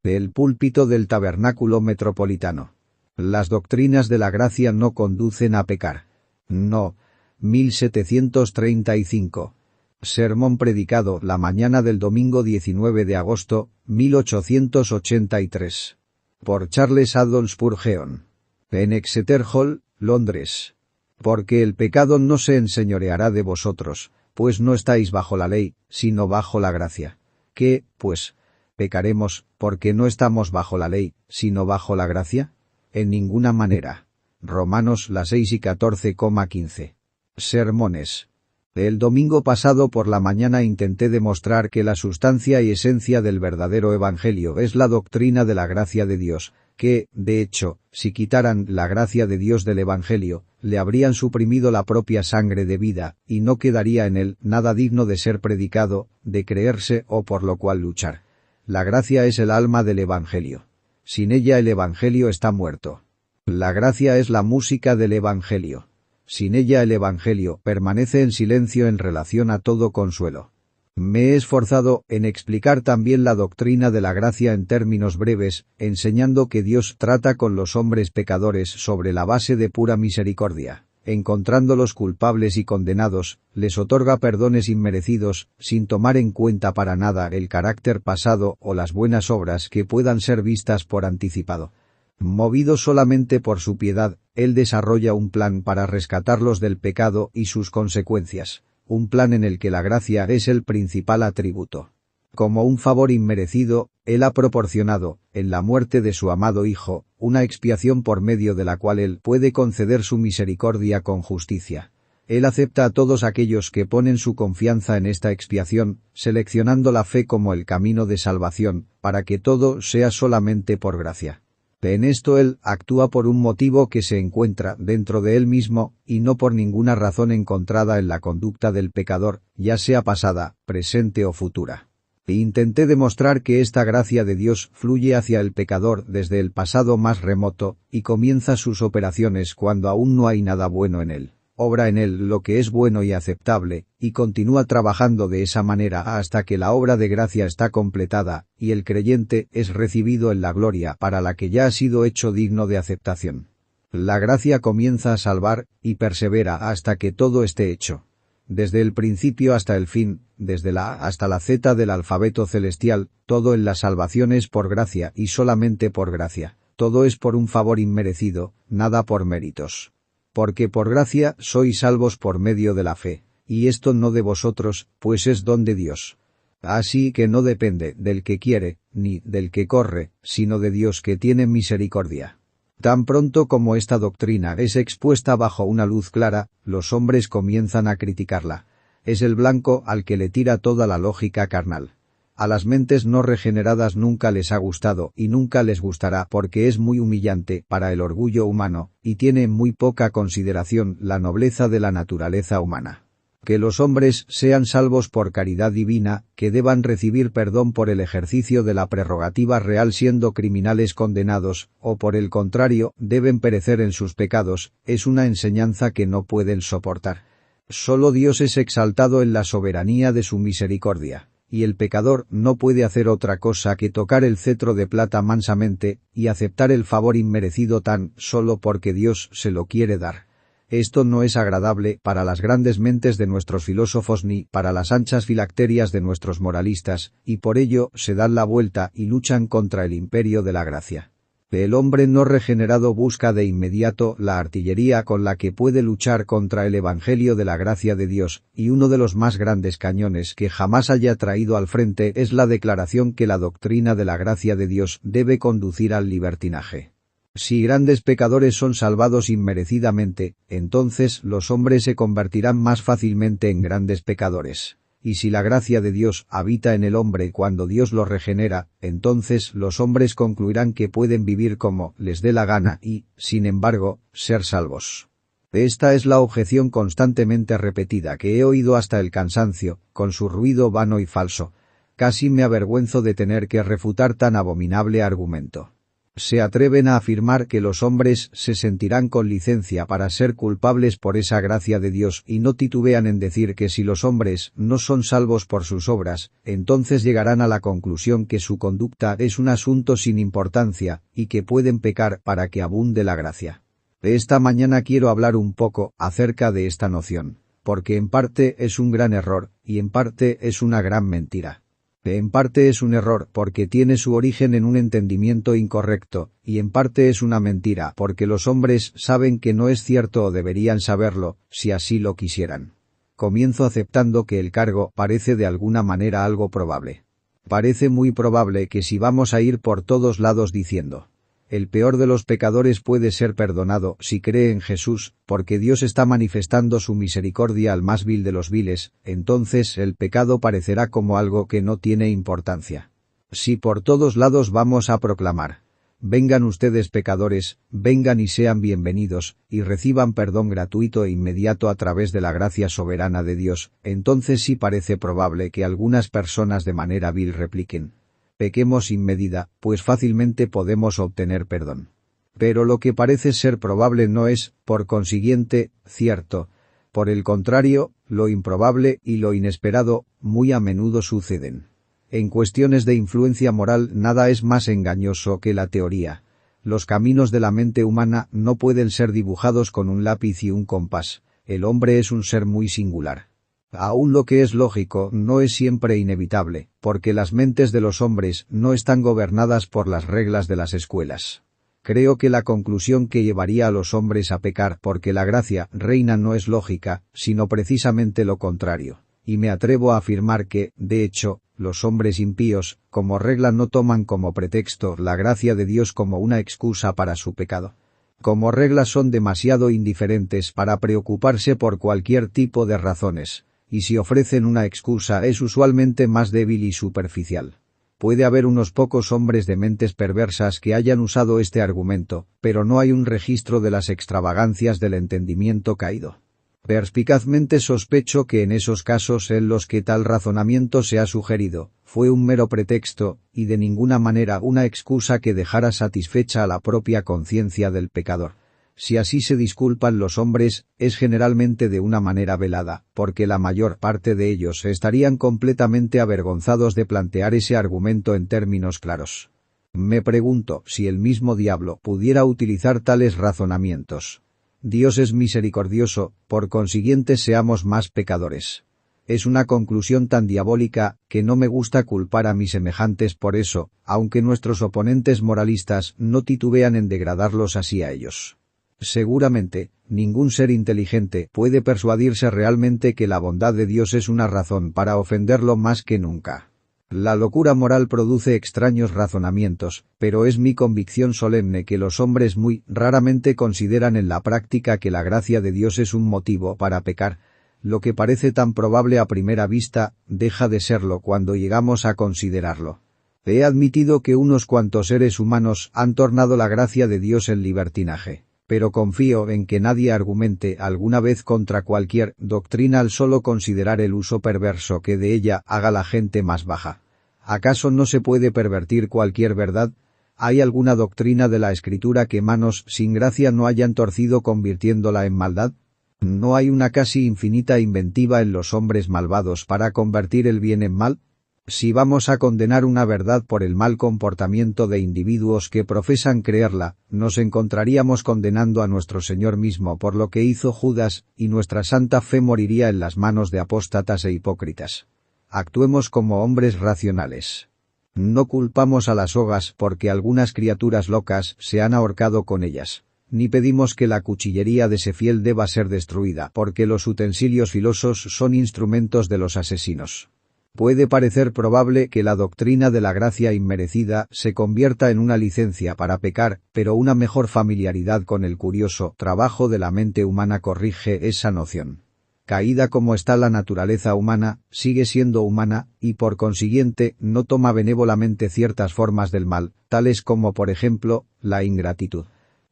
Del púlpito del Tabernáculo Metropolitano. Las doctrinas de la gracia no conducen a pecar. No. 1735. Sermón predicado la mañana del domingo 19 de agosto, 1883. Por Charles Haddon Spurgeon. En Exeter Hall, Londres. Porque el pecado no se enseñoreará de vosotros, pues no estáis bajo la ley, sino bajo la gracia. ¿Qué, pues, pecaremos, porque no estamos bajo la ley, sino bajo la gracia? En ninguna manera. Romanos 6:14,15. Sermones. El domingo pasado por la mañana intenté demostrar que la sustancia y esencia del verdadero evangelio es la doctrina de la gracia de Dios, que, de hecho, si quitaran la gracia de Dios del evangelio, le habrían suprimido la propia sangre de vida, y no quedaría en él nada digno de ser predicado, de creerse o por lo cual luchar. La gracia es el alma del evangelio. Sin ella el evangelio está muerto. La gracia es la música del evangelio. Sin ella el evangelio permanece en silencio en relación a todo consuelo. Me he esforzado en explicar también la doctrina de la gracia en términos breves, enseñando que Dios trata con los hombres pecadores sobre la base de pura misericordia. Encontrándolos culpables y condenados, les otorga perdones inmerecidos, sin tomar en cuenta para nada el carácter pasado o las buenas obras que puedan ser vistas por anticipado. Movido solamente por su piedad, Él desarrolla un plan para rescatarlos del pecado y sus consecuencias, un plan en el que la gracia es el principal atributo. Como un favor inmerecido, Él ha proporcionado, en la muerte de su amado Hijo, una expiación por medio de la cual Él puede conceder su misericordia con justicia. Él acepta a todos aquellos que ponen su confianza en esta expiación, seleccionando la fe como el camino de salvación, para que todo sea solamente por gracia. En esto Él actúa por un motivo que se encuentra dentro de Él mismo, y no por ninguna razón encontrada en la conducta del pecador, ya sea pasada, presente o futura. Intenté demostrar que esta gracia de Dios fluye hacia el pecador desde el pasado más remoto, y comienza sus operaciones cuando aún no hay nada bueno en él. Obra en él lo que es bueno y aceptable, y continúa trabajando de esa manera hasta que la obra de gracia está completada, y el creyente es recibido en la gloria para la que ya ha sido hecho digno de aceptación. La gracia comienza a salvar, y persevera hasta que todo esté hecho. Desde el principio hasta el fin, desde la A hasta la Z del alfabeto celestial, todo en la salvación es por gracia y solamente por gracia. Todo es por un favor inmerecido, nada por méritos. Porque por gracia sois salvos por medio de la fe, y esto no de vosotros, pues es don de Dios. Así que no depende del que quiere, ni del que corre, sino de Dios que tiene misericordia. Tan pronto como esta doctrina es expuesta bajo una luz clara, los hombres comienzan a criticarla. Es el blanco al que le tira toda la lógica carnal. A las mentes no regeneradas nunca les ha gustado y nunca les gustará porque es muy humillante para el orgullo humano, y tiene muy poca consideración la nobleza de la naturaleza humana. Que los hombres sean salvos por caridad divina, que deban recibir perdón por el ejercicio de la prerrogativa real siendo criminales condenados, o por el contrario, deben perecer en sus pecados, es una enseñanza que no pueden soportar. Solo Dios es exaltado en la soberanía de su misericordia, y el pecador no puede hacer otra cosa que tocar el cetro de plata mansamente, y aceptar el favor inmerecido tan solo porque Dios se lo quiere dar. Esto no es agradable para las grandes mentes de nuestros filósofos ni para las anchas filacterias de nuestros moralistas, y por ello se dan la vuelta y luchan contra el imperio de la gracia. El hombre no regenerado busca de inmediato la artillería con la que puede luchar contra el evangelio de la gracia de Dios, y uno de los más grandes cañones que jamás haya traído al frente es la declaración que la doctrina de la gracia de Dios debe conducir al libertinaje. Si grandes pecadores son salvados inmerecidamente, entonces los hombres se convertirán más fácilmente en grandes pecadores. Y si la gracia de Dios habita en el hombre cuando Dios lo regenera, entonces los hombres concluirán que pueden vivir como les dé la gana y, sin embargo, ser salvos. Esta es la objeción constantemente repetida que he oído hasta el cansancio, con su ruido vano y falso. Casi me avergüenzo de tener que refutar tan abominable argumento. Se atreven a afirmar que los hombres se sentirán con licencia para ser culpables por esa gracia de Dios y no titubean en decir que si los hombres no son salvos por sus obras, entonces llegarán a la conclusión que su conducta es un asunto sin importancia y que pueden pecar para que abunde la gracia. Esta mañana quiero hablar un poco acerca de esta noción, porque en parte es un gran error y en parte es una gran mentira. En parte es un error porque tiene su origen en un entendimiento incorrecto, y en parte es una mentira porque los hombres saben que no es cierto o deberían saberlo, si así lo quisieran. Comienzo aceptando que el cargo parece de alguna manera algo probable. Parece muy probable que si vamos a ir por todos lados diciendo: el peor de los pecadores puede ser perdonado si cree en Jesús, porque Dios está manifestando su misericordia al más vil de los viles, entonces el pecado parecerá como algo que no tiene importancia. Si por todos lados vamos a proclamar: vengan ustedes pecadores, vengan y sean bienvenidos, y reciban perdón gratuito e inmediato a través de la gracia soberana de Dios, entonces sí parece probable que algunas personas de manera vil repliquen: pequemos sin medida, pues fácilmente podemos obtener perdón. Pero lo que parece ser probable no es, por consiguiente, cierto. Por el contrario, lo improbable y lo inesperado muy a menudo suceden. En cuestiones de influencia moral nada es más engañoso que la teoría. Los caminos de la mente humana no pueden ser dibujados con un lápiz y un compás. El hombre es un ser muy singular. Aún lo que es lógico no es siempre inevitable, porque las mentes de los hombres no están gobernadas por las reglas de las escuelas. Creo que la conclusión que llevaría a los hombres a pecar porque la gracia reina no es lógica, sino precisamente lo contrario. Y me atrevo a afirmar que, de hecho, los hombres impíos, como regla, no toman como pretexto la gracia de Dios como una excusa para su pecado. Como regla son demasiado indiferentes para preocuparse por cualquier tipo de razones. Y si ofrecen una excusa es usualmente más débil y superficial. Puede haber unos pocos hombres de mentes perversas que hayan usado este argumento, pero no hay un registro de las extravagancias del entendimiento caído. Perspicazmente sospecho que en esos casos en los que tal razonamiento se ha sugerido, fue un mero pretexto, y de ninguna manera una excusa que dejara satisfecha a la propia conciencia del pecador. Si así se disculpan los hombres, es generalmente de una manera velada, porque la mayor parte de ellos estarían completamente avergonzados de plantear ese argumento en términos claros. Me pregunto si el mismo diablo pudiera utilizar tales razonamientos. Dios es misericordioso, por consiguiente seamos más pecadores. Es una conclusión tan diabólica que no me gusta culpar a mis semejantes por eso, aunque nuestros oponentes moralistas no titubean en degradarlos así a ellos. Seguramente, ningún ser inteligente puede persuadirse realmente que la bondad de Dios es una razón para ofenderlo más que nunca. La locura moral produce extraños razonamientos, pero es mi convicción solemne que los hombres muy raramente consideran en la práctica que la gracia de Dios es un motivo para pecar. Lo que parece tan probable a primera vista, deja de serlo cuando llegamos a considerarlo. He admitido que unos cuantos seres humanos han tornado la gracia de Dios en libertinaje. Pero confío en que nadie argumente alguna vez contra cualquier doctrina al solo considerar el uso perverso que de ella haga la gente más baja. ¿Acaso no se puede pervertir cualquier verdad? ¿Hay alguna doctrina de la Escritura que manos sin gracia no hayan torcido convirtiéndola en maldad? ¿No hay una casi infinita inventiva en los hombres malvados para convertir el bien en mal? Si vamos a condenar una verdad por el mal comportamiento de individuos que profesan creerla, nos encontraríamos condenando a nuestro Señor mismo por lo que hizo Judas, y nuestra santa fe moriría en las manos de apóstatas e hipócritas. Actuemos como hombres racionales. No culpamos a las sogas porque algunas criaturas locas se han ahorcado con ellas. Ni pedimos que la cuchillería de Sefiel deba ser destruida porque los utensilios filosos son instrumentos de los asesinos. Puede parecer probable que la doctrina de la gracia inmerecida se convierta en una licencia para pecar, pero una mejor familiaridad con el curioso trabajo de la mente humana corrige esa noción. Caída como está la naturaleza humana, sigue siendo humana, y por consiguiente no toma benévolamente ciertas formas del mal, tales como por ejemplo, la ingratitud.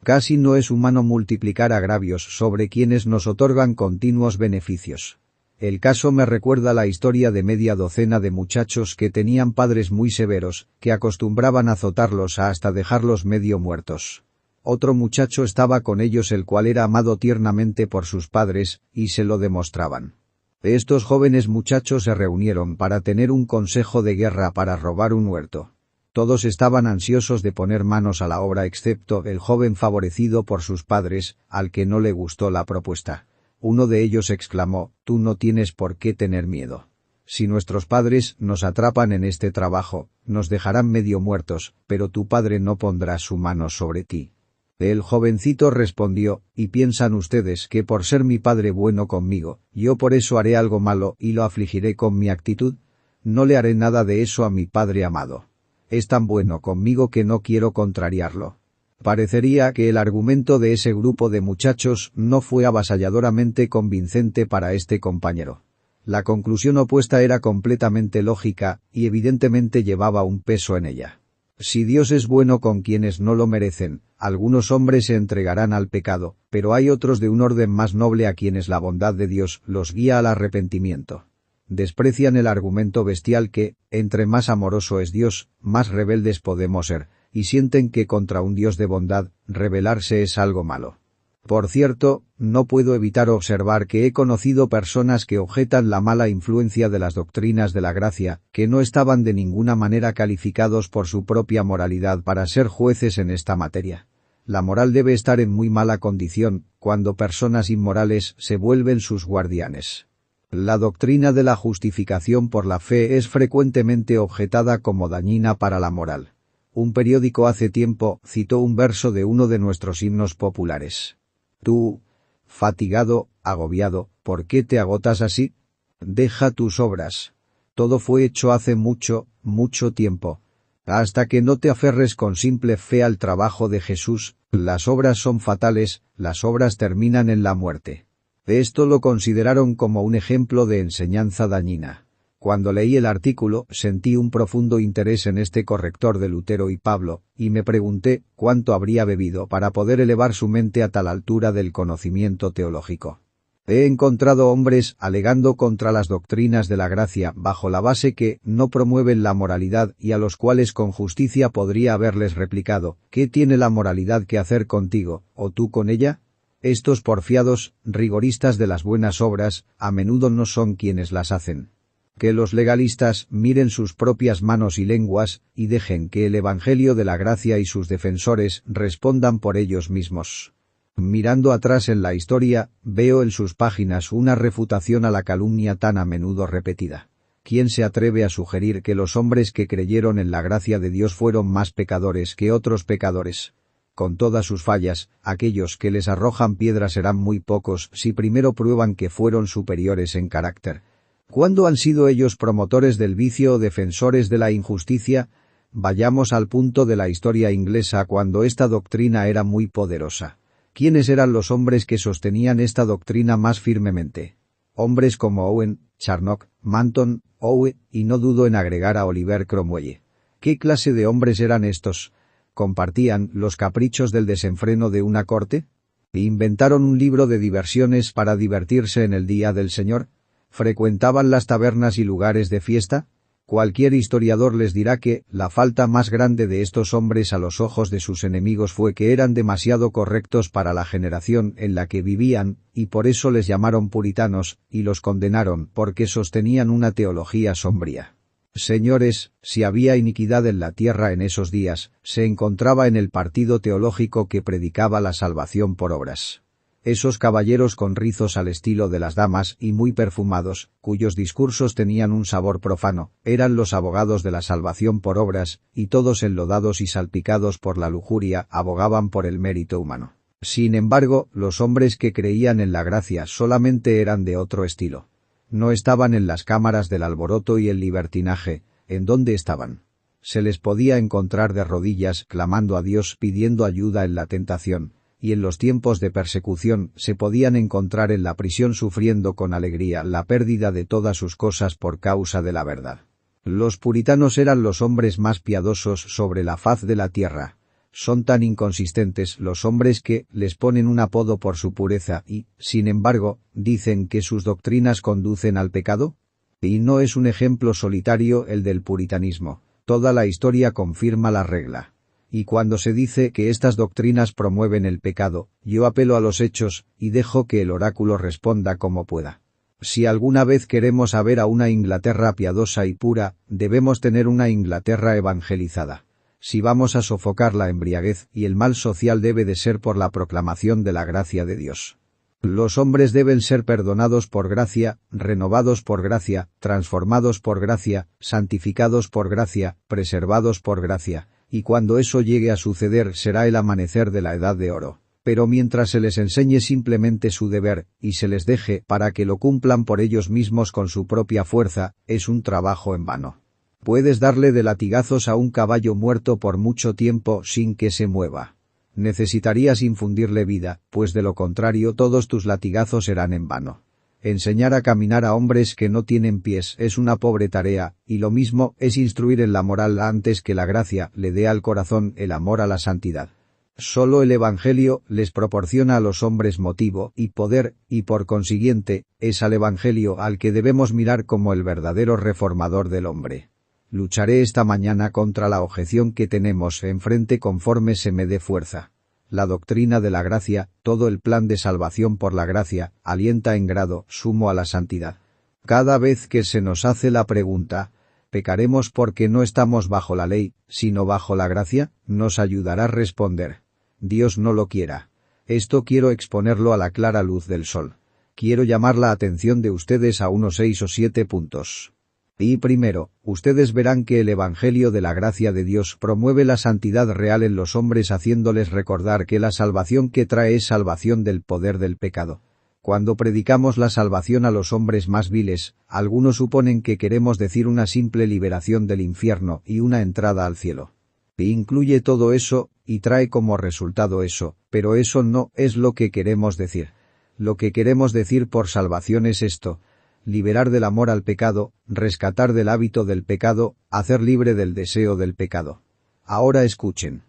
Casi no es humano multiplicar agravios sobre quienes nos otorgan continuos beneficios. El caso me recuerda la historia de media docena de muchachos que tenían padres muy severos, que acostumbraban a azotarlos hasta dejarlos medio muertos. Otro muchacho estaba con ellos el cual era amado tiernamente por sus padres, y se lo demostraban. Estos jóvenes muchachos se reunieron para tener un consejo de guerra para robar un huerto. Todos estaban ansiosos de poner manos a la obra excepto el joven favorecido por sus padres, al que no le gustó la propuesta. Uno de ellos exclamó: «Tú no tienes por qué tener miedo. Si nuestros padres nos atrapan en este trabajo, nos dejarán medio muertos, pero tu padre no pondrá su mano sobre ti». El jovencito respondió: «¿Y piensan ustedes que por ser mi padre bueno conmigo, yo por eso haré algo malo y lo afligiré con mi actitud? No le haré nada de eso a mi padre amado. Es tan bueno conmigo que no quiero contrariarlo». Parecería que el argumento de ese grupo de muchachos no fue avasalladoramente convincente para este compañero. La conclusión opuesta era completamente lógica, y evidentemente llevaba un peso en ella. Si Dios es bueno con quienes no lo merecen, algunos hombres se entregarán al pecado, pero hay otros de un orden más noble a quienes la bondad de Dios los guía al arrepentimiento. Desprecian el argumento bestial que, entre más amoroso es Dios, más rebeldes podemos ser, y sienten que contra un Dios de bondad, rebelarse es algo malo. Por cierto, no puedo evitar observar que he conocido personas que objetan la mala influencia de las doctrinas de la gracia, que no estaban de ninguna manera calificados por su propia moralidad para ser jueces en esta materia. La moral debe estar en muy mala condición, cuando personas inmorales se vuelven sus guardianes. La doctrina de la justificación por la fe es frecuentemente objetada como dañina para la moral. Un periódico hace tiempo citó un verso de uno de nuestros himnos populares. «Tú, fatigado, agobiado, ¿por qué te agotas así? Deja tus obras. Todo fue hecho hace mucho, mucho tiempo. Hasta que no te aferres con simple fe al trabajo de Jesús, las obras son fatales, las obras terminan en la muerte». Esto lo consideraron como un ejemplo de enseñanza dañina. Cuando leí el artículo, sentí un profundo interés en este corrector de Lutero y Pablo, y me pregunté cuánto habría bebido para poder elevar su mente a tal altura del conocimiento teológico. He encontrado hombres alegando contra las doctrinas de la gracia bajo la base que no promueven la moralidad y a los cuales con justicia podría haberles replicado: ¿qué tiene la moralidad que hacer contigo, o tú con ella? Estos porfiados, rigoristas de las buenas obras, a menudo no son quienes las hacen. Que los legalistas miren sus propias manos y lenguas, y dejen que el Evangelio de la gracia y sus defensores respondan por ellos mismos. Mirando atrás en la historia, veo en sus páginas una refutación a la calumnia tan a menudo repetida. ¿Quién se atreve a sugerir que los hombres que creyeron en la gracia de Dios fueron más pecadores que otros pecadores? Con todas sus fallas, aquellos que les arrojan piedras serán muy pocos si primero prueban que fueron superiores en carácter. ¿Cuándo han sido ellos promotores del vicio o defensores de la injusticia? Vayamos al punto de la historia inglesa cuando esta doctrina era muy poderosa. ¿Quiénes eran los hombres que sostenían esta doctrina más firmemente? Hombres como Owen, Charnock, Manton, Owe, y no dudo en agregar a Oliver Cromwell. ¿Qué clase de hombres eran estos? ¿Compartían los caprichos del desenfreno de una corte? ¿Inventaron un libro de diversiones para divertirse en el día del Señor? ¿Frecuentaban las tabernas y lugares de fiesta? Cualquier historiador les dirá que la falta más grande de estos hombres a los ojos de sus enemigos fue que eran demasiado correctos para la generación en la que vivían, y por eso les llamaron puritanos, y los condenaron porque sostenían una teología sombría. Señores, si había iniquidad en la tierra en esos días, se encontraba en el partido teológico que predicaba la salvación por obras. Esos caballeros con rizos al estilo de las damas y muy perfumados, cuyos discursos tenían un sabor profano, eran los abogados de la salvación por obras, y todos enlodados y salpicados por la lujuria abogaban por el mérito humano. Sin embargo, los hombres que creían en la gracia solamente eran de otro estilo. No estaban en las cámaras del alboroto y el libertinaje. ¿En dónde estaban? Se les podía encontrar de rodillas clamando a Dios pidiendo ayuda en la tentación, y en los tiempos de persecución se podían encontrar en la prisión sufriendo con alegría la pérdida de todas sus cosas por causa de la verdad. Los puritanos eran los hombres más piadosos sobre la faz de la tierra. Son tan inconsistentes los hombres que les ponen un apodo por su pureza y, sin embargo, dicen que sus doctrinas conducen al pecado. Y no es un ejemplo solitario el del puritanismo. Toda la historia confirma la regla. Y cuando se dice que estas doctrinas promueven el pecado, yo apelo a los hechos y dejo que el oráculo responda como pueda. Si alguna vez queremos ver a una Inglaterra piadosa y pura, debemos tener una Inglaterra evangelizada. Si vamos a sofocar la embriaguez y el mal social debe de ser por la proclamación de la gracia de Dios. Los hombres deben ser perdonados por gracia, renovados por gracia, transformados por gracia, santificados por gracia, preservados por gracia, y cuando eso llegue a suceder será el amanecer de la edad de oro. Pero mientras se les enseñe simplemente su deber, y se les deje para que lo cumplan por ellos mismos con su propia fuerza, es un trabajo en vano. Puedes darle de latigazos a un caballo muerto por mucho tiempo sin que se mueva. Necesitarías infundirle vida, pues de lo contrario todos tus latigazos serán en vano. Enseñar a caminar a hombres que no tienen pies es una pobre tarea, y lo mismo es instruir en la moral antes que la gracia le dé al corazón el amor a la santidad. Solo el Evangelio les proporciona a los hombres motivo y poder, y por consiguiente, es al Evangelio al que debemos mirar como el verdadero reformador del hombre. Lucharé esta mañana contra la objeción que tenemos enfrente conforme se me dé fuerza. La doctrina de la gracia, todo el plan de salvación por la gracia, alienta en grado sumo a la santidad. Cada vez que se nos hace la pregunta, ¿pecaremos porque no estamos bajo la ley, sino bajo la gracia?, nos ayudará a responder: Dios no lo quiera. Esto quiero exponerlo a la clara luz del sol. Quiero llamar la atención de ustedes a unos 6 o 7 puntos. Y primero, ustedes verán que el Evangelio de la gracia de Dios promueve la santidad real en los hombres haciéndoles recordar que la salvación que trae es salvación del poder del pecado. Cuando predicamos la salvación a los hombres más viles, algunos suponen que queremos decir una simple liberación del infierno y una entrada al cielo. Y incluye todo eso, y trae como resultado eso, pero eso no es lo que queremos decir. Lo que queremos decir por salvación es esto: liberar del amor al pecado, rescatar del hábito del pecado, hacer libre del deseo del pecado. Ahora escuchen.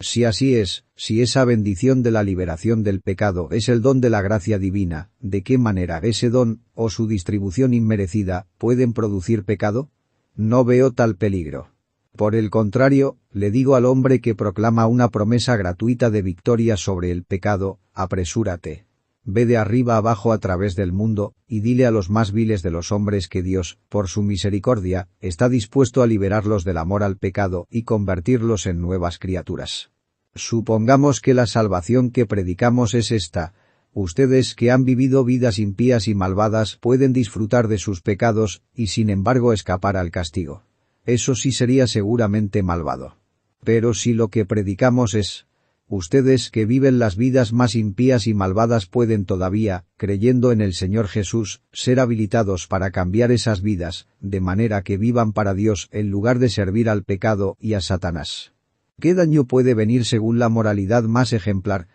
Si así es, si esa bendición de la liberación del pecado es el don de la gracia divina, ¿de qué manera ese don, o su distribución inmerecida, pueden producir pecado? No veo tal peligro. Por el contrario, le digo al hombre que proclama una promesa gratuita de victoria sobre el pecado: apresúrate. Ve de arriba abajo a través del mundo, y dile a los más viles de los hombres que Dios, por su misericordia, está dispuesto a liberarlos del amor al pecado y convertirlos en nuevas criaturas. Supongamos que la salvación que predicamos es esta: ustedes que han vivido vidas impías y malvadas pueden disfrutar de sus pecados, y sin embargo escapar al castigo. Eso sí sería seguramente malvado. Pero si lo que predicamos es: ustedes que viven las vidas más impías y malvadas pueden todavía, creyendo en el Señor Jesús, ser habilitados para cambiar esas vidas, de manera que vivan para Dios en lugar de servir al pecado y a Satanás. ¿Qué daño puede venir según la moralidad más ejemplar?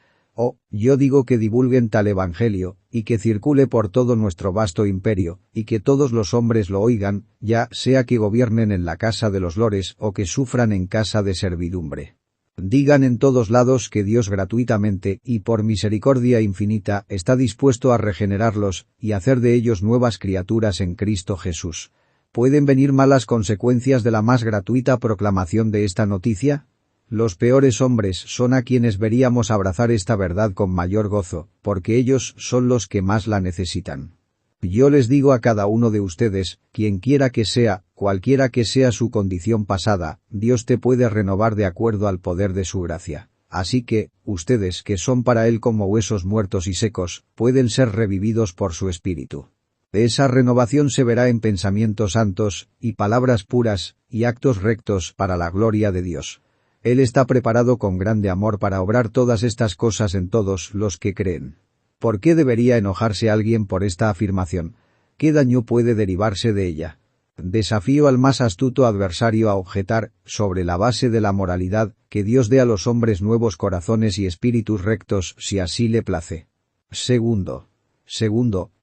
Yo digo que divulguen tal evangelio, y que circule por todo nuestro vasto imperio, y que todos los hombres lo oigan, ya sea que gobiernen en la casa de los lores o que sufran en casa de servidumbre. Digan en todos lados que Dios gratuitamente y por misericordia infinita está dispuesto a regenerarlos y hacer de ellos nuevas criaturas en Cristo Jesús. ¿Pueden venir malas consecuencias de la más gratuita proclamación de esta noticia? Los peores hombres son a quienes veríamos abrazar esta verdad con mayor gozo, porque ellos son los que más la necesitan. Yo les digo a cada uno de ustedes, quien quiera que sea, cualquiera que sea su condición pasada, Dios te puede renovar de acuerdo al poder de su gracia. Así que, ustedes que son para Él como huesos muertos y secos, pueden ser revividos por su Espíritu. Esa renovación se verá en pensamientos santos, y palabras puras, y actos rectos para la gloria de Dios. Él está preparado con grande amor para obrar todas estas cosas en todos los que creen. ¿Por qué debería enojarse alguien por esta afirmación? ¿Qué daño puede derivarse de ella? Desafío al más astuto adversario a objetar, sobre la base de la moralidad, que Dios dé a los hombres nuevos corazones y espíritus rectos si así le place. Segundo,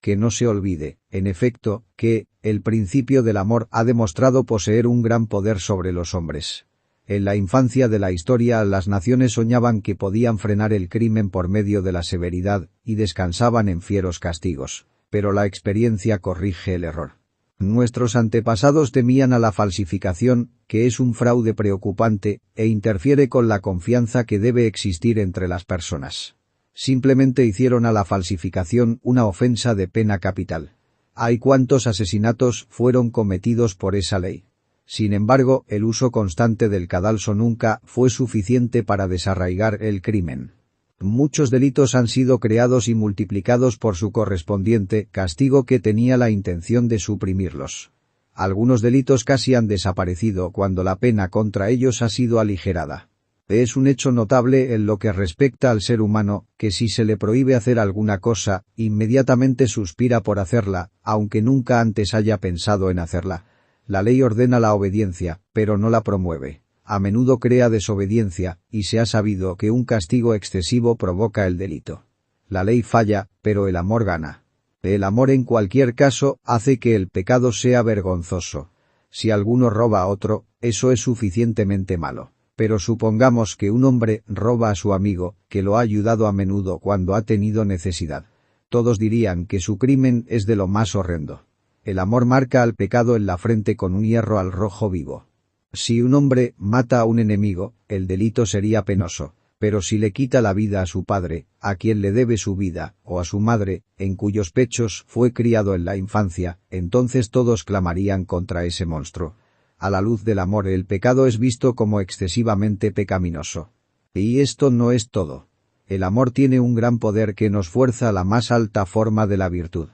que no se olvide, en efecto, que el principio del amor ha demostrado poseer un gran poder sobre los hombres. En la infancia de la historia las naciones soñaban que podían frenar el crimen por medio de la severidad y descansaban en fieros castigos, pero la experiencia corrige el error. Nuestros antepasados temían a la falsificación, que es un fraude preocupante, e interfiere con la confianza que debe existir entre las personas. Simplemente hicieron a la falsificación una ofensa de pena capital. ¿Hay cuántos asesinatos fueron cometidos por esa ley? Sin embargo, el uso constante del cadalso nunca fue suficiente para desarraigar el crimen. Muchos delitos han sido creados y multiplicados por su correspondiente castigo que tenía la intención de suprimirlos. Algunos delitos casi han desaparecido cuando la pena contra ellos ha sido aligerada. Es un hecho notable en lo que respecta al ser humano, que si se le prohíbe hacer alguna cosa, inmediatamente suspira por hacerla, aunque nunca antes haya pensado en hacerla. La ley ordena la obediencia, pero no la promueve. A menudo crea desobediencia, y se ha sabido que un castigo excesivo provoca el delito. La ley falla, pero el amor gana. El amor en cualquier caso hace que el pecado sea vergonzoso. Si alguno roba a otro, eso es suficientemente malo. Pero supongamos que un hombre roba a su amigo, que lo ha ayudado a menudo cuando ha tenido necesidad. Todos dirían que su crimen es de lo más horrendo. El amor marca al pecado en la frente con un hierro al rojo vivo. Si un hombre mata a un enemigo, el delito sería penoso, pero si le quita la vida a su padre, a quien le debe su vida, o a su madre, en cuyos pechos fue criado en la infancia, entonces todos clamarían contra ese monstruo. A la luz del amor el pecado es visto como excesivamente pecaminoso. Y esto no es todo. El amor tiene un gran poder que nos fuerza a la más alta forma de la virtud.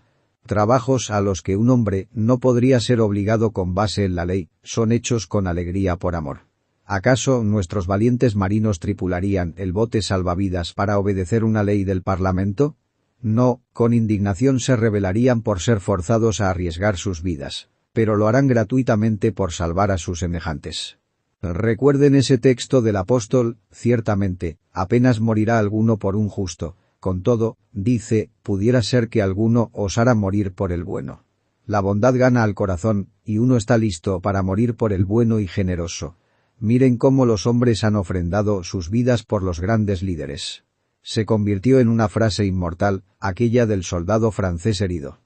Trabajos a los que un hombre no podría ser obligado con base en la ley, son hechos con alegría por amor. ¿Acaso nuestros valientes marinos tripularían el bote salvavidas para obedecer una ley del Parlamento? No, con indignación se rebelarían por ser forzados a arriesgar sus vidas, pero lo harán gratuitamente por salvar a sus semejantes. Recuerden ese texto del apóstol, ciertamente, apenas morirá alguno por un justo. Con todo, dice, pudiera ser que alguno osara morir por el bueno. La bondad gana al corazón, y uno está listo para morir por el bueno y generoso. Miren cómo los hombres han ofrendado sus vidas por los grandes líderes. Se convirtió en una frase inmortal, aquella del soldado francés herido.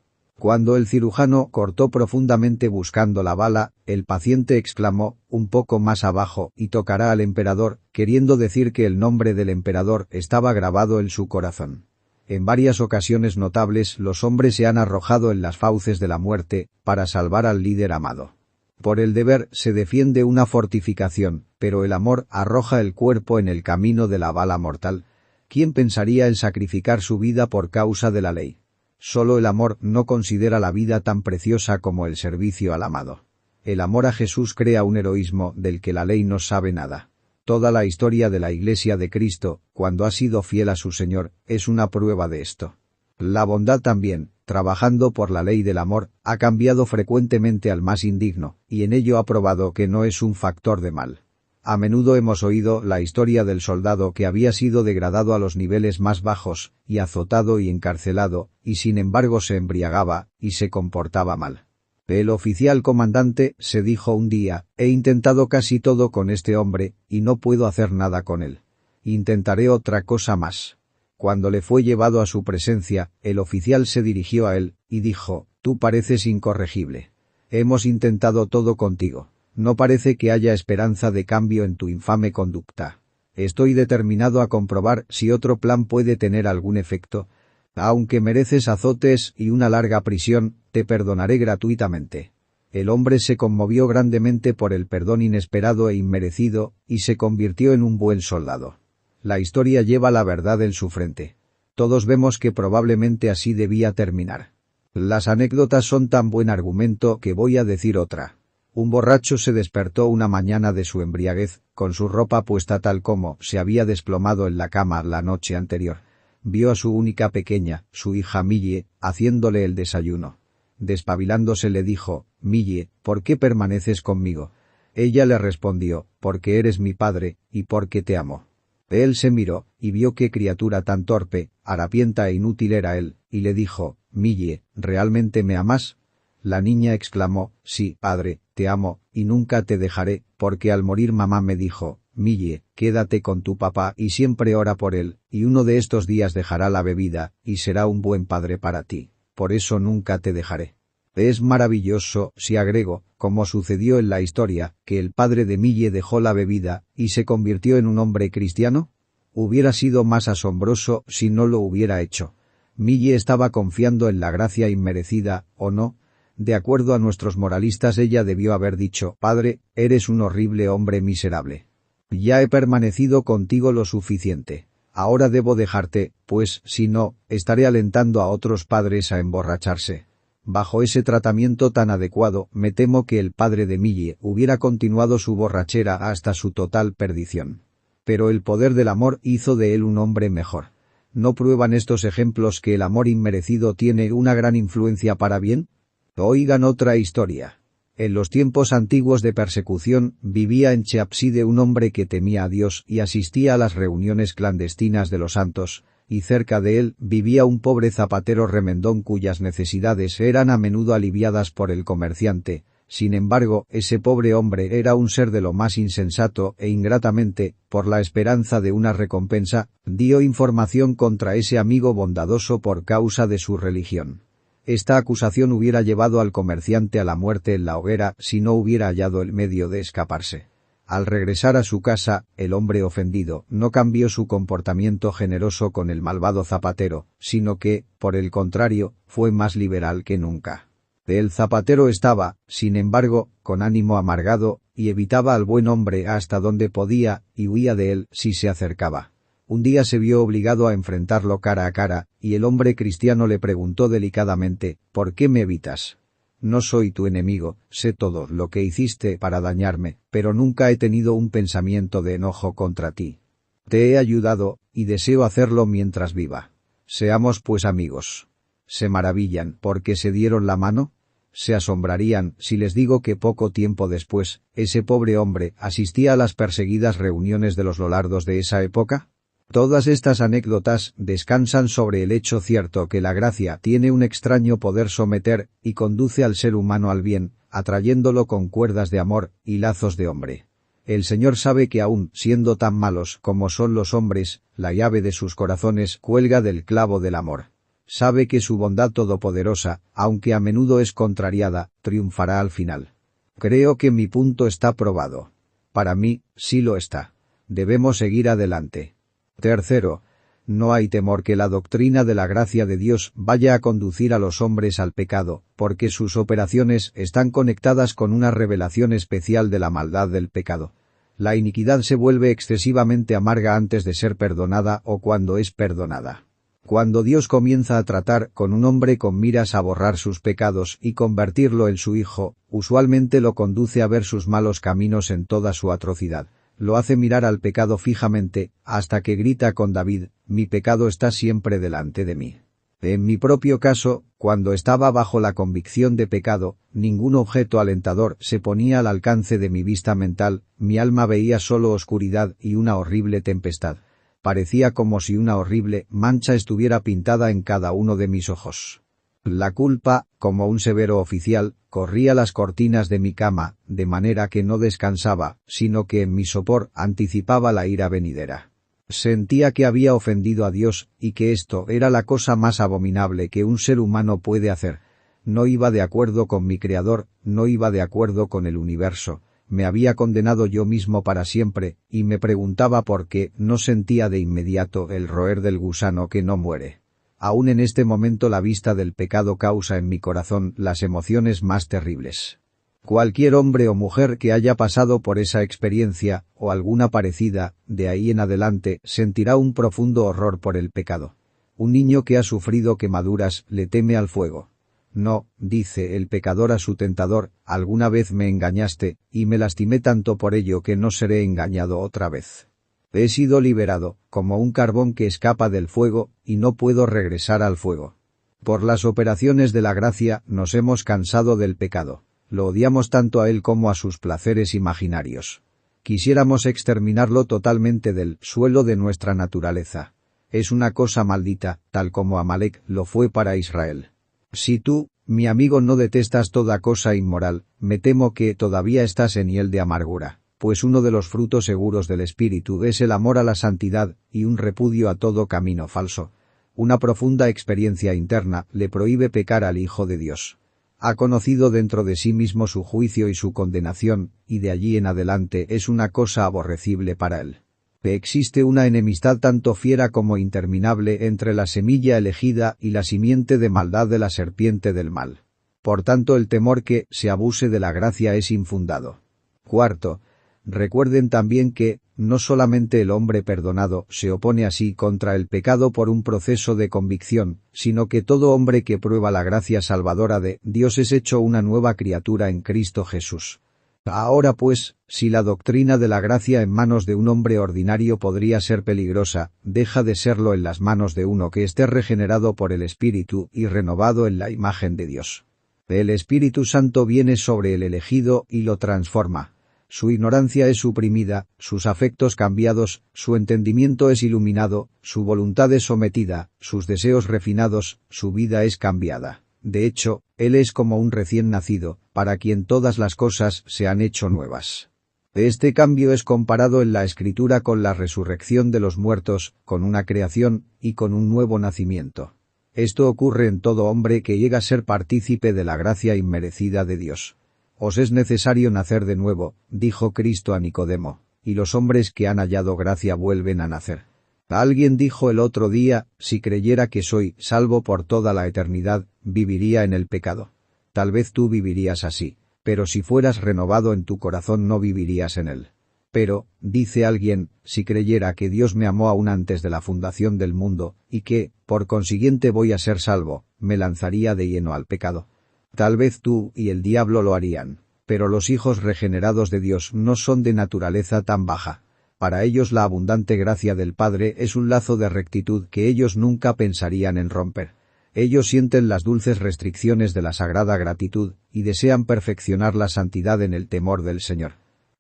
Cuando el cirujano cortó profundamente buscando la bala, el paciente exclamó, un poco más abajo, y tocará al emperador, queriendo decir que el nombre del emperador estaba grabado en su corazón. En varias ocasiones notables los hombres se han arrojado en las fauces de la muerte, para salvar al líder amado. Por el deber se defiende una fortificación, pero el amor arroja el cuerpo en el camino de la bala mortal. ¿Quién pensaría en sacrificar su vida por causa de la ley? Solo el amor no considera la vida tan preciosa como el servicio al amado. El amor a Jesús crea un heroísmo del que la ley no sabe nada. Toda la historia de la Iglesia de Cristo, cuando ha sido fiel a su Señor, es una prueba de esto. La bondad también, trabajando por la ley del amor, ha cambiado frecuentemente al más indigno, y en ello ha probado que no es un factor de mal. A menudo hemos oído la historia del soldado que había sido degradado a los niveles más bajos, y azotado y encarcelado, y sin embargo se embriagaba, y se comportaba mal. El oficial comandante se dijo un día, he intentado casi todo con este hombre, y no puedo hacer nada con él. Intentaré otra cosa más. Cuando le fue llevado a su presencia, el oficial se dirigió a él, y dijo, tú pareces incorregible. Hemos intentado todo contigo. No parece que haya esperanza de cambio en tu infame conducta. Estoy determinado a comprobar si otro plan puede tener algún efecto. Aunque mereces azotes y una larga prisión, te perdonaré gratuitamente. El hombre se conmovió grandemente por el perdón inesperado e inmerecido, y se convirtió en un buen soldado. La historia lleva la verdad en su frente. Todos vemos que probablemente así debía terminar. Las anécdotas son tan buen argumento que voy a decir otra. Un borracho se despertó una mañana de su embriaguez, con su ropa puesta tal como se había desplomado en la cama la noche anterior. Vio a su única pequeña, su hija Millie, haciéndole el desayuno. Despabilándose le dijo, Millie, ¿por qué permaneces conmigo? Ella le respondió, porque eres mi padre, y porque te amo. Él se miró, y vio qué criatura tan torpe, harapienta e inútil era él, y le dijo, Millie, ¿realmente me amas? La niña exclamó, sí, padre, te amo, y nunca te dejaré, porque al morir mamá me dijo, Mille, quédate con tu papá y siempre ora por él, y uno de estos días dejará la bebida, y será un buen padre para ti. Por eso nunca te dejaré. Es maravilloso, si agrego, como sucedió en la historia, que el padre de Mille dejó la bebida, y se convirtió en un hombre cristiano. Hubiera sido más asombroso si no lo hubiera hecho. Mille estaba confiando en la gracia inmerecida, ¿o no? De acuerdo a nuestros moralistas ella debió haber dicho, Padre, eres un horrible hombre miserable. Ya he permanecido contigo lo suficiente. Ahora debo dejarte, pues, si no, estaré alentando a otros padres a emborracharse. Bajo ese tratamiento tan adecuado, me temo que el padre de Mille hubiera continuado su borrachera hasta su total perdición. Pero el poder del amor hizo de él un hombre mejor. ¿No prueban estos ejemplos que el amor inmerecido tiene una gran influencia para bien? Oigan otra historia. En los tiempos antiguos de persecución, vivía en Cheapside un hombre que temía a Dios y asistía a las reuniones clandestinas de los santos, y cerca de él vivía un pobre zapatero remendón cuyas necesidades eran a menudo aliviadas por el comerciante. Sin embargo, ese pobre hombre era un ser de lo más insensato e ingratamente, por la esperanza de una recompensa, dio información contra ese amigo bondadoso por causa de su religión. Esta acusación hubiera llevado al comerciante a la muerte en la hoguera si no hubiera hallado el medio de escaparse. Al regresar a su casa, el hombre ofendido no cambió su comportamiento generoso con el malvado zapatero, sino que, por el contrario, fue más liberal que nunca. El zapatero estaba, sin embargo, con ánimo amargado, y evitaba al buen hombre hasta donde podía, y huía de él si se acercaba. Un día se vio obligado a enfrentarlo cara a cara, y el hombre cristiano le preguntó delicadamente, ¿por qué me evitas? No soy tu enemigo, sé todo lo que hiciste para dañarme, pero nunca he tenido un pensamiento de enojo contra ti. Te he ayudado, y deseo hacerlo mientras viva. Seamos pues amigos. ¿Se maravillan porque se dieron la mano? Se asombrarían si les digo que poco tiempo después, ese pobre hombre asistía a las perseguidas reuniones de los lolardos de esa época. Todas estas anécdotas descansan sobre el hecho cierto que la gracia tiene un extraño poder someter y conduce al ser humano al bien, atrayéndolo con cuerdas de amor y lazos de hombre. El Señor sabe que aun siendo tan malos como son los hombres, la llave de sus corazones cuelga del clavo del amor. Sabe que su bondad todopoderosa, aunque a menudo es contrariada, triunfará al final. Creo que mi punto está probado. Para mí, sí lo está. Debemos seguir adelante. Tercero, no hay temor que la doctrina de la gracia de Dios vaya a conducir a los hombres al pecado, porque sus operaciones están conectadas con una revelación especial de la maldad del pecado. La iniquidad se vuelve excesivamente amarga antes de ser perdonada o cuando es perdonada. Cuando Dios comienza a tratar con un hombre con miras a borrar sus pecados y convertirlo en su hijo, usualmente lo conduce a ver sus malos caminos en toda su atrocidad. Lo hace mirar al pecado fijamente, hasta que grita con David, mi pecado está siempre delante de mí. En mi propio caso, cuando estaba bajo la convicción de pecado, ningún objeto alentador se ponía al alcance de mi vista mental, mi alma veía solo oscuridad y una horrible tempestad. Parecía como si una horrible mancha estuviera pintada en cada uno de mis ojos. La culpa, como un severo oficial, corría las cortinas de mi cama, de manera que no descansaba, sino que en mi sopor anticipaba la ira venidera. Sentía que había ofendido a Dios, y que esto era la cosa más abominable que un ser humano puede hacer. No iba de acuerdo con mi Creador, no iba de acuerdo con el universo. Me había condenado yo mismo para siempre, y me preguntaba por qué no sentía de inmediato el roer del gusano que no muere. Aún en este momento la vista del pecado causa en mi corazón las emociones más terribles. Cualquier hombre o mujer que haya pasado por esa experiencia, o alguna parecida, de ahí en adelante, sentirá un profundo horror por el pecado. Un niño que ha sufrido quemaduras le teme al fuego. No, dice el pecador a su tentador, alguna vez me engañaste, y me lastimé tanto por ello que no seré engañado otra vez. He sido liberado, como un carbón que escapa del fuego, y no puedo regresar al fuego. Por las operaciones de la gracia nos hemos cansado del pecado. Lo odiamos tanto a él como a sus placeres imaginarios. Quisiéramos exterminarlo totalmente del suelo de nuestra naturaleza. Es una cosa maldita, tal como Amalek lo fue para Israel. Si tú, mi amigo, no detestas toda cosa inmoral, me temo que todavía estás en hiel de amargura, pues uno de los frutos seguros del Espíritu es el amor a la santidad y un repudio a todo camino falso. Una profunda experiencia interna le prohíbe pecar al Hijo de Dios. Ha conocido dentro de sí mismo su juicio y su condenación, y de allí en adelante es una cosa aborrecible para él. Existe una enemistad tanto fiera como interminable entre la semilla elegida y la simiente de maldad de la serpiente del mal. Por tanto, el temor que se abuse de la gracia es infundado. Cuarto, recuerden también que, no solamente el hombre perdonado se opone así contra el pecado por un proceso de convicción, sino que todo hombre que prueba la gracia salvadora de Dios es hecho una nueva criatura en Cristo Jesús. Ahora pues, si la doctrina de la gracia en manos de un hombre ordinario podría ser peligrosa, deja de serlo en las manos de uno que esté regenerado por el Espíritu y renovado en la imagen de Dios. El Espíritu Santo viene sobre el elegido y lo transforma. Su ignorancia es suprimida, sus afectos cambiados, su entendimiento es iluminado, su voluntad es sometida, sus deseos refinados, su vida es cambiada. De hecho, él es como un recién nacido, para quien todas las cosas se han hecho nuevas. Este cambio es comparado en la Escritura con la resurrección de los muertos, con una creación y con un nuevo nacimiento. Esto ocurre en todo hombre que llega a ser partícipe de la gracia inmerecida de Dios. Os es necesario nacer de nuevo, dijo Cristo a Nicodemo, y los hombres que han hallado gracia vuelven a nacer. Alguien dijo el otro día, si creyera que soy salvo por toda la eternidad, viviría en el pecado. Tal vez tú vivirías así, pero si fueras renovado en tu corazón no vivirías en él. Pero, dice alguien, si creyera que Dios me amó aún antes de la fundación del mundo, y que, por consiguiente voy a ser salvo, me lanzaría de lleno al pecado. Tal vez tú y el diablo lo harían, pero los hijos regenerados de Dios no son de naturaleza tan baja. Para ellos la abundante gracia del Padre es un lazo de rectitud que ellos nunca pensarían en romper. Ellos sienten las dulces restricciones de la sagrada gratitud y desean perfeccionar la santidad en el temor del Señor.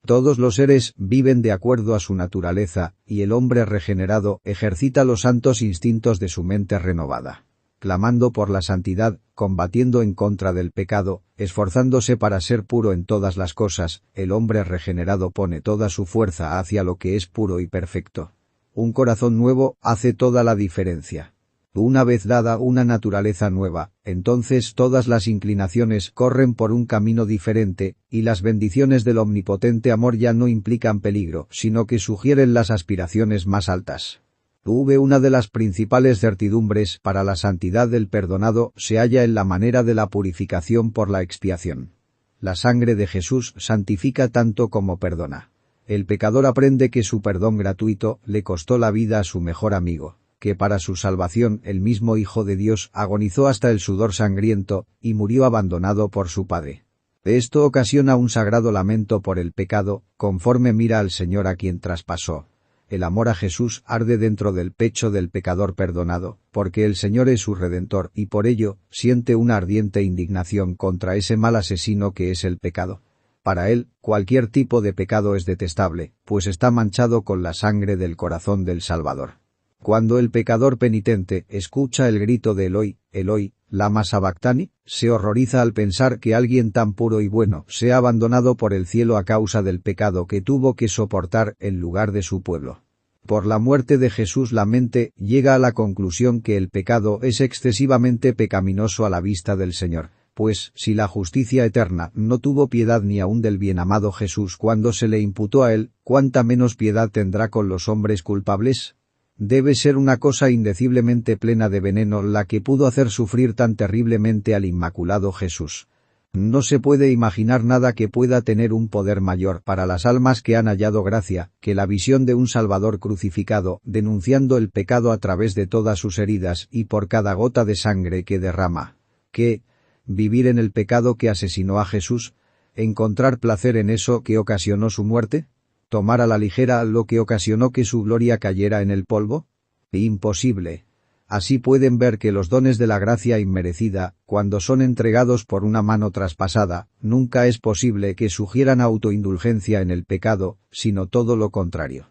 Todos los seres viven de acuerdo a su naturaleza, y el hombre regenerado ejercita los santos instintos de su mente renovada. Clamando por la santidad, combatiendo en contra del pecado, esforzándose para ser puro en todas las cosas, el hombre regenerado pone toda su fuerza hacia lo que es puro y perfecto. Un corazón nuevo hace toda la diferencia. Una vez dada una naturaleza nueva, entonces todas las inclinaciones corren por un camino diferente, y las bendiciones del omnipotente amor ya no implican peligro, sino que sugieren las aspiraciones más altas. Una de las principales certidumbres para la santidad del perdonado se halla en la manera de la purificación por la expiación. La sangre de Jesús santifica tanto como perdona. El pecador aprende que su perdón gratuito le costó la vida a su mejor amigo, que para su salvación el mismo Hijo de Dios agonizó hasta el sudor sangriento y murió abandonado por su Padre. Esto ocasiona un sagrado lamento por el pecado, conforme mira al Señor a quien traspasó. El amor a Jesús arde dentro del pecho del pecador perdonado, porque el Señor es su Redentor y por ello siente una ardiente indignación contra ese mal asesino que es el pecado. Para él, cualquier tipo de pecado es detestable, pues está manchado con la sangre del corazón del Salvador. Cuando el pecador penitente escucha el grito de Eloi, Eloi, lama sabactani, se horroriza al pensar que alguien tan puro y bueno sea abandonado por el cielo a causa del pecado que tuvo que soportar en lugar de su pueblo. Por la muerte de Jesús la mente llega a la conclusión que el pecado es excesivamente pecaminoso a la vista del Señor, pues si la justicia eterna no tuvo piedad ni aun del bienamado Jesús cuando se le imputó a él, ¿cuánta menos piedad tendrá con los hombres culpables? Debe ser una cosa indeciblemente plena de veneno la que pudo hacer sufrir tan terriblemente al Inmaculado Jesús. No se puede imaginar nada que pueda tener un poder mayor para las almas que han hallado gracia, que la visión de un Salvador crucificado, denunciando el pecado a través de todas sus heridas y por cada gota de sangre que derrama. ¿Qué? ¿Vivir en el pecado que asesinó a Jesús? ¿Encontrar placer en eso que ocasionó su muerte? ¿Tomar a la ligera lo que ocasionó que su gloria cayera en el polvo? Imposible. Así pueden ver que los dones de la gracia inmerecida, cuando son entregados por una mano traspasada, nunca es posible que sugieran autoindulgencia en el pecado, sino todo lo contrario.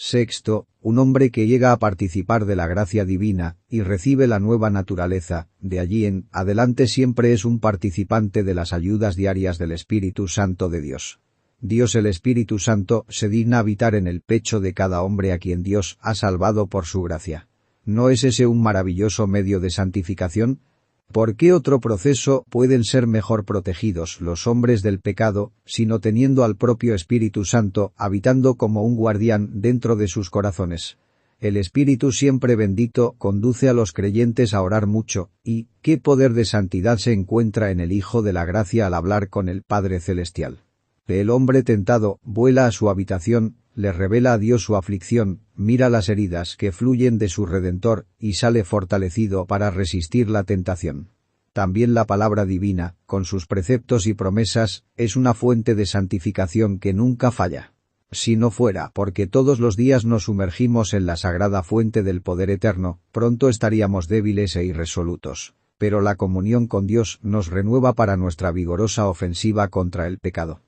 Sexto, un hombre que llega a participar de la gracia divina y recibe la nueva naturaleza, de allí en adelante siempre es un participante de las ayudas diarias del Espíritu Santo de Dios. Dios el Espíritu Santo se digna habitar en el pecho de cada hombre a quien Dios ha salvado por su gracia. ¿No es ese un maravilloso medio de santificación? ¿Por qué otro proceso pueden ser mejor protegidos los hombres del pecado, sino teniendo al propio Espíritu Santo habitando como un guardián dentro de sus corazones? El Espíritu siempre bendito conduce a los creyentes a orar mucho, y ¿qué poder de santidad se encuentra en el Hijo de la Gracia al hablar con el Padre Celestial? El hombre tentado vuela a su habitación, le revela a Dios su aflicción, mira las heridas que fluyen de su Redentor y sale fortalecido para resistir la tentación. También la palabra divina, con sus preceptos y promesas, es una fuente de santificación que nunca falla. Si no fuera porque todos los días nos sumergimos en la sagrada fuente del poder eterno, pronto estaríamos débiles e irresolutos. Pero la comunión con Dios nos renueva para nuestra vigorosa ofensiva contra el pecado.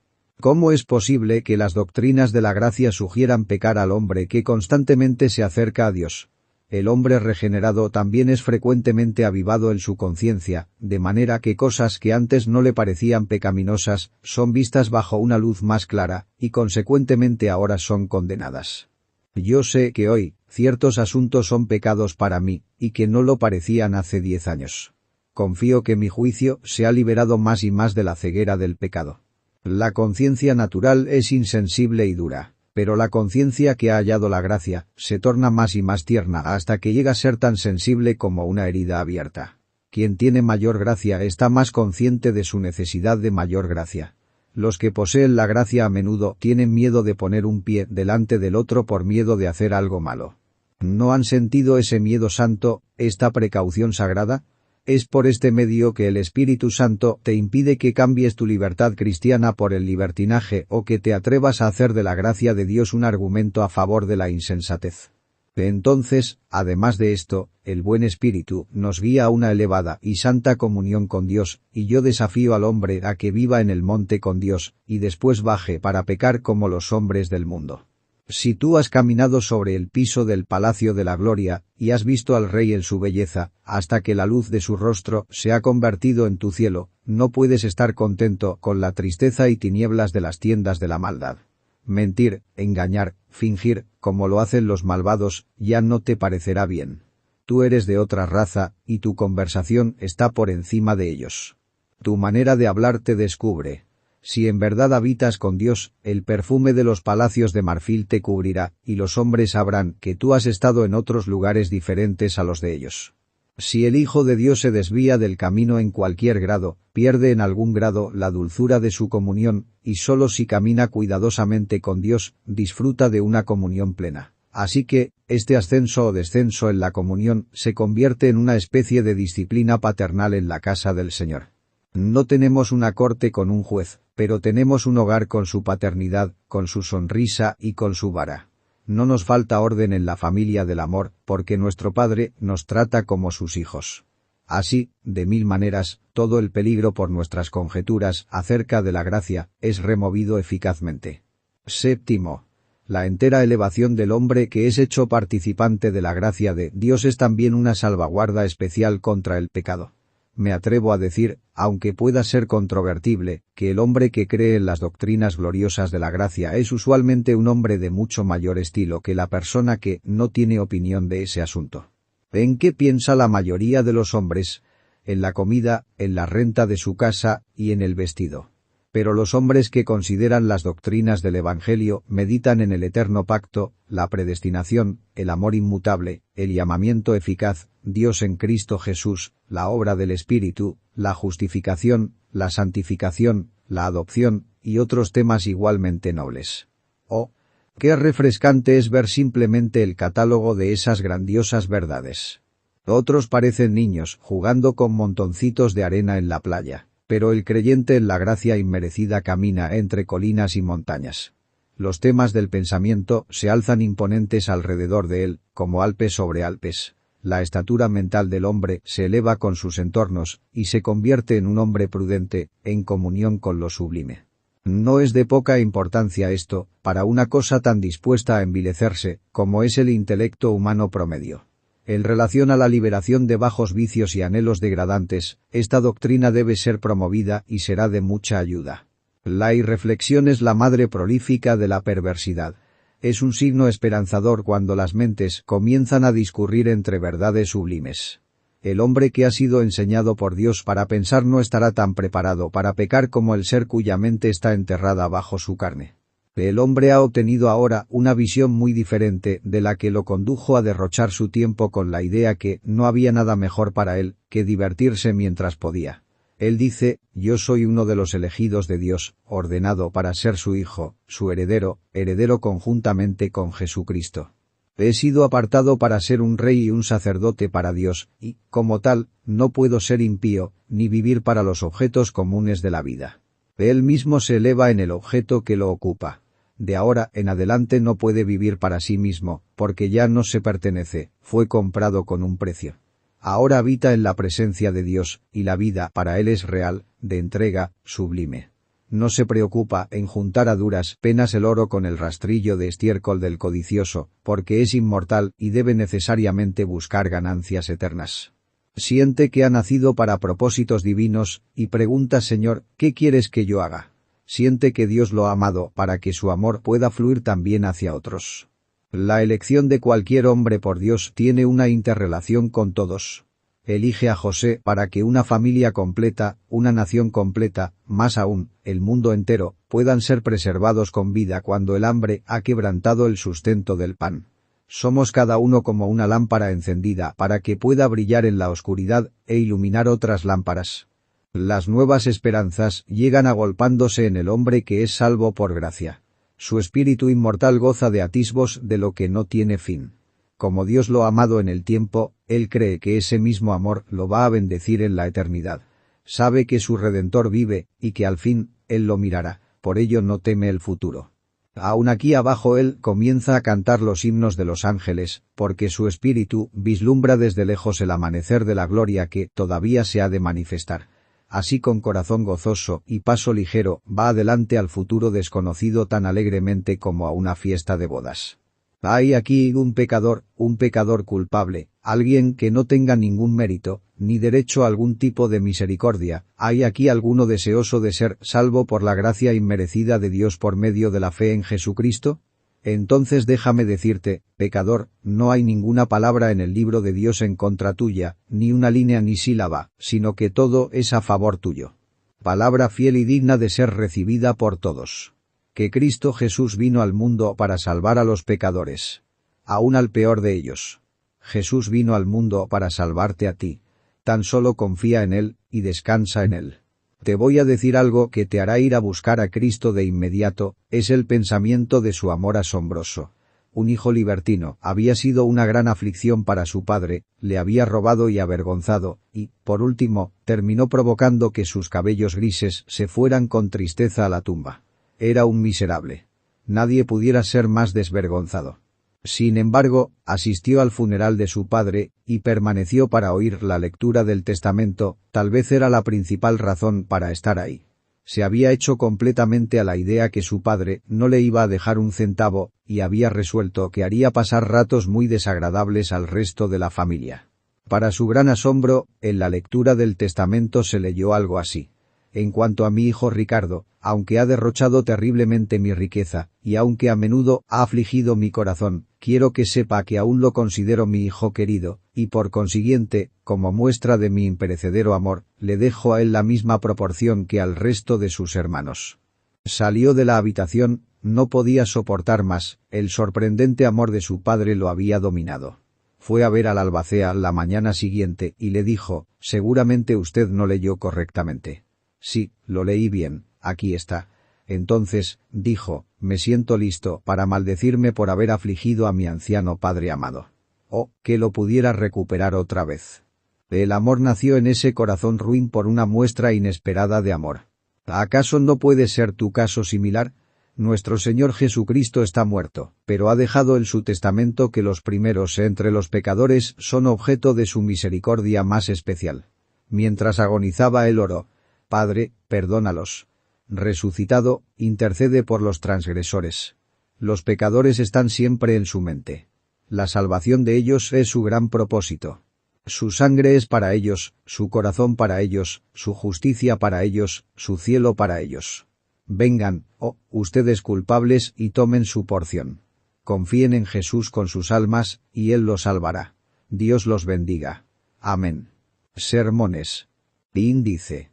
¿Cómo es posible que las doctrinas de la gracia sugieran pecar al hombre que constantemente se acerca a Dios? El hombre regenerado también es frecuentemente avivado en su conciencia, de manera que cosas que antes no le parecían pecaminosas, son vistas bajo una luz más clara, y consecuentemente ahora son condenadas. Yo sé que hoy, ciertos asuntos son pecados para mí, y que no lo parecían hace 10 años. Confío que mi juicio se ha liberado más y más de la ceguera del pecado. La conciencia natural es insensible y dura, pero la conciencia que ha hallado la gracia se torna más y más tierna hasta que llega a ser tan sensible como una herida abierta. Quien tiene mayor gracia está más consciente de su necesidad de mayor gracia. Los que poseen la gracia a menudo tienen miedo de poner un pie delante del otro por miedo de hacer algo malo. ¿No han sentido ese miedo santo, esta precaución sagrada? Es por este medio que el Espíritu Santo te impide que cambies tu libertad cristiana por el libertinaje o que te atrevas a hacer de la gracia de Dios un argumento a favor de la insensatez. Entonces, además de esto, el buen Espíritu nos guía a una elevada y santa comunión con Dios, y yo desafío al hombre a que viva en el monte con Dios, y después baje para pecar como los hombres del mundo. Si tú has caminado sobre el piso del palacio de la gloria, y has visto al Rey en su belleza, hasta que la luz de su rostro se ha convertido en tu cielo, no puedes estar contento con la tristeza y tinieblas de las tiendas de la maldad. Mentir, engañar, fingir, como lo hacen los malvados, ya no te parecerá bien. Tú eres de otra raza, y tu conversación está por encima de ellos. Tu manera de hablar te descubre. Si en verdad habitas con Dios, el perfume de los palacios de marfil te cubrirá, y los hombres sabrán que tú has estado en otros lugares diferentes a los de ellos. Si el Hijo de Dios se desvía del camino en cualquier grado, pierde en algún grado la dulzura de su comunión, y solo si camina cuidadosamente con Dios, disfruta de una comunión plena. Así que, este ascenso o descenso en la comunión se convierte en una especie de disciplina paternal en la casa del Señor. No tenemos una corte con un juez, pero tenemos un hogar con su paternidad, con su sonrisa y con su vara. No nos falta orden en la familia del amor, porque nuestro Padre nos trata como sus hijos. Así, de 1000 maneras, todo el peligro por nuestras conjeturas acerca de la gracia es removido eficazmente. Séptimo. La entera elevación del hombre que es hecho participante de la gracia de Dios es también una salvaguarda especial contra el pecado. Me atrevo a decir, aunque pueda ser controvertible, que el hombre que cree en las doctrinas gloriosas de la gracia es usualmente un hombre de mucho mayor estilo que la persona que no tiene opinión de ese asunto. ¿En qué piensa la mayoría de los hombres? En la comida, en la renta de su casa y en el vestido. Pero los hombres que consideran las doctrinas del Evangelio meditan en el eterno pacto, la predestinación, el amor inmutable, el llamamiento eficaz, Dios en Cristo Jesús, la obra del Espíritu, la justificación, la santificación, la adopción, y otros temas igualmente nobles. Oh, qué refrescante es ver simplemente el catálogo de esas grandiosas verdades. Otros parecen niños jugando con montoncitos de arena en la playa. Pero el creyente en la gracia inmerecida camina entre colinas y montañas. Los temas del pensamiento se alzan imponentes alrededor de él, como Alpes sobre Alpes. La estatura mental del hombre se eleva con sus entornos, y se convierte en un hombre prudente, en comunión con lo sublime. No es de poca importancia esto, para una cosa tan dispuesta a envilecerse, como es el intelecto humano promedio. En relación a la liberación de bajos vicios y anhelos degradantes, esta doctrina debe ser promovida y será de mucha ayuda. La irreflexión es la madre prolífica de la perversidad. Es un signo esperanzador cuando las mentes comienzan a discurrir entre verdades sublimes. El hombre que ha sido enseñado por Dios para pensar no estará tan preparado para pecar como el ser cuya mente está enterrada bajo su carne. El hombre ha obtenido ahora una visión muy diferente de la que lo condujo a derrochar su tiempo con la idea que no había nada mejor para él que divertirse mientras podía. Él dice, yo soy uno de los elegidos de Dios, ordenado para ser su hijo, su heredero conjuntamente con Jesucristo. He sido apartado para ser un rey y un sacerdote para Dios, y, como tal, no puedo ser impío, ni vivir para los objetos comunes de la vida. Él mismo se eleva en el objeto que lo ocupa. De ahora en adelante no puede vivir para sí mismo, porque ya no se pertenece, fue comprado con un precio. Ahora habita en la presencia de Dios, y la vida para él es real, de entrega, sublime. No se preocupa en juntar a duras penas el oro con el rastrillo de estiércol del codicioso, porque es inmortal y debe necesariamente buscar ganancias eternas. Siente que ha nacido para propósitos divinos, y pregunta Señor, ¿qué quieres que yo haga? Siente que Dios lo ha amado para que su amor pueda fluir también hacia otros. La elección de cualquier hombre por Dios tiene una interrelación con todos. Elige a José para que una familia completa, una nación completa, más aún, el mundo entero, puedan ser preservados con vida cuando el hambre ha quebrantado el sustento del pan. Somos cada uno como una lámpara encendida para que pueda brillar en la oscuridad e iluminar otras lámparas. Las nuevas esperanzas llegan agolpándose en el hombre que es salvo por gracia. Su espíritu inmortal goza de atisbos de lo que no tiene fin. Como Dios lo ha amado en el tiempo, él cree que ese mismo amor lo va a bendecir en la eternidad. Sabe que su Redentor vive, y que al fin, él lo mirará, por ello no teme el futuro. Aún aquí abajo él comienza a cantar los himnos de los ángeles, porque su espíritu vislumbra desde lejos el amanecer de la gloria que todavía se ha de manifestar. Así con corazón gozoso y paso ligero va adelante al futuro desconocido tan alegremente como a una fiesta de bodas. Hay aquí un pecador culpable, alguien que no tenga ningún mérito, ni derecho a algún tipo de misericordia, hay aquí alguno deseoso de ser salvo por la gracia inmerecida de Dios por medio de la fe en Jesucristo. Entonces déjame decirte, pecador, no hay ninguna palabra en el libro de Dios en contra tuya, ni una línea ni sílaba, sino que todo es a favor tuyo. Palabra fiel y digna de ser recibida por todos. Que Cristo Jesús vino al mundo para salvar a los pecadores. Aún al peor de ellos. Jesús vino al mundo para salvarte a ti. Tan solo confía en Él, y descansa en Él. Te voy a decir algo que te hará ir a buscar a Cristo de inmediato, es el pensamiento de su amor asombroso. Un hijo libertino había sido una gran aflicción para su padre, le había robado y avergonzado, y, por último, terminó provocando que sus cabellos grises se fueran con tristeza a la tumba. Era un miserable. Nadie pudiera ser más desvergonzado. Sin embargo, asistió al funeral de su padre, y permaneció para oír la lectura del testamento, tal vez era la principal razón para estar ahí. Se había hecho completamente a la idea que su padre no le iba a dejar un centavo, y había resuelto que haría pasar ratos muy desagradables al resto de la familia. Para su gran asombro, en la lectura del testamento se leyó algo así. En cuanto a mi hijo Ricardo, aunque ha derrochado terriblemente mi riqueza, y aunque a menudo ha afligido mi corazón, quiero que sepa que aún lo considero mi hijo querido, y por consiguiente, como muestra de mi imperecedero amor, le dejo a él la misma proporción que al resto de sus hermanos. Salió de la habitación, no podía soportar más, el sorprendente amor de su padre lo había dominado. Fue a ver al albacea la mañana siguiente y le dijo, seguramente usted no leyó correctamente. Sí, lo leí bien, aquí está. Entonces, dijo, me siento listo para maldecirme por haber afligido a mi anciano padre amado. Oh, que lo pudiera recuperar otra vez. El amor nació en ese corazón ruin por una muestra inesperada de amor. ¿Acaso no puede ser tu caso similar? Nuestro Señor Jesucristo está muerto, pero ha dejado en su testamento que los primeros entre los pecadores son objeto de su misericordia más especial. Mientras agonizaba él oró, Padre, perdónalos. resucitado, intercede por los transgresores. Los pecadores están siempre en su mente. La salvación de ellos es su gran propósito. Su sangre es para ellos, su corazón para ellos, su justicia para ellos, su cielo para ellos. Vengan, oh, ustedes culpables, y tomen su porción. Confíen en Jesús con sus almas, y Él los salvará. Dios los bendiga. Amén. Sermones. Índice.